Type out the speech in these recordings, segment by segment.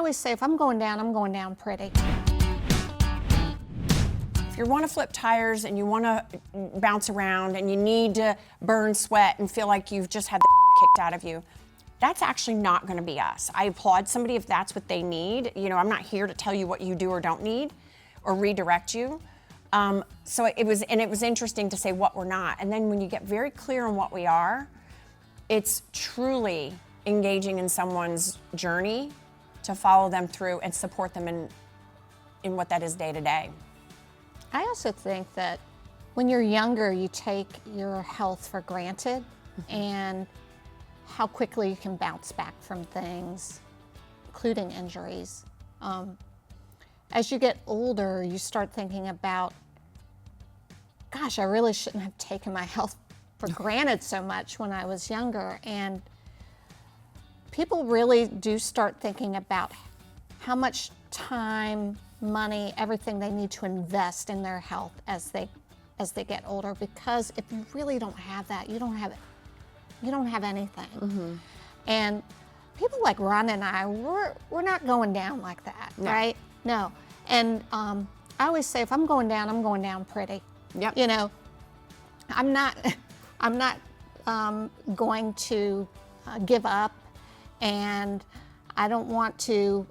always say, if I'm going down pretty. If you want to flip tires and you want to bounce around and you need to burn sweat and feel like you've just had the kicked out of you, that's actually not going to be us. I applaud somebody if that's what they need. You know, I'm not here to tell you what you do or don't need or redirect you. So it was interesting to say what we're not. And then when you get very clear on what we are, it's truly engaging in someone's journey to follow them through and support them in what that is day to day. I also think that when you're younger, you take your health for granted and how quickly you can bounce back from things, including injuries. As you get older, you start thinking about, gosh, I really shouldn't have taken my health for granted so much when I was younger. And people really do start thinking about how much time, money, everything they need to invest in their health as they get older, because if you really don't have that, you don't have anything. And people like Ron and I, we're not going down like that, right? No. And I always say, if I'm going down pretty. Yep. You know, I'm not going to give up, and I don't want to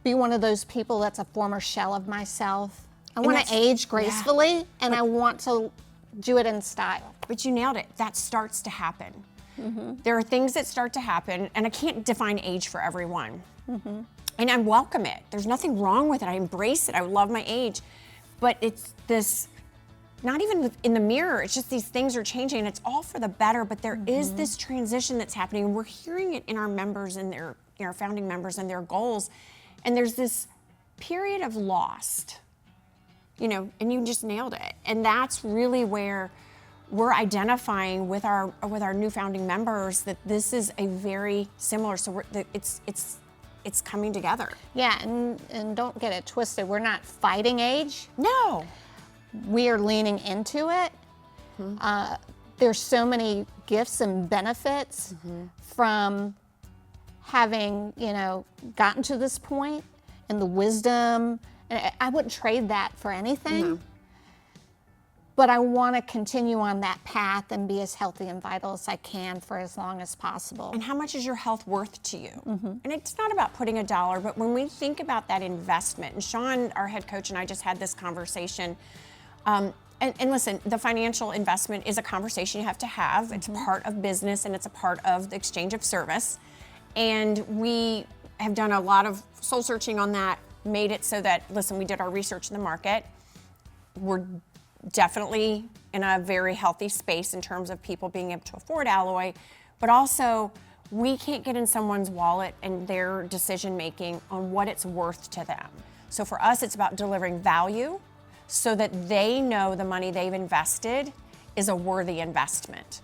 be one of those people that's a former shell of myself. I want to age gracefully, and I want to do it in style. But you nailed it. That starts to happen. There are things that start to happen, and I can't define age for everyone. And I welcome it. There's nothing wrong with it. I embrace it. I love my age. But it's this, not even in the mirror, it's just these things are changing, and it's all for the better, but there is this transition that's happening, and we're hearing it in our members and our founding members and their goals. And there's this period of lost, you know, and you just nailed it. And that's really where we're identifying with our new founding members that this is a very similar, so it's coming together. Yeah, and don't get it twisted. We're not fighting age. No. We are leaning into it. There's so many gifts and benefits from having, you know, gotten to this point, and the wisdom. And I wouldn't trade that for anything. But I want to continue on that path and be as healthy and vital as I can for as long as possible. And how much is your health worth to you? And it's not about putting a dollar, but when we think about that investment, and Sean, our head coach, and I just had this conversation, and listen, the financial investment is a conversation you have to have. It's a part of business, and it's a part of the exchange of service. And we have done a lot of soul searching on that, made it so that, listen, we did our research in the market. We're definitely in a very healthy space in terms of people being able to afford alloy, but also we can't get in someone's wallet and their decision making on what it's worth to them. So for us, it's about delivering value so that they know the money they've invested is a worthy investment.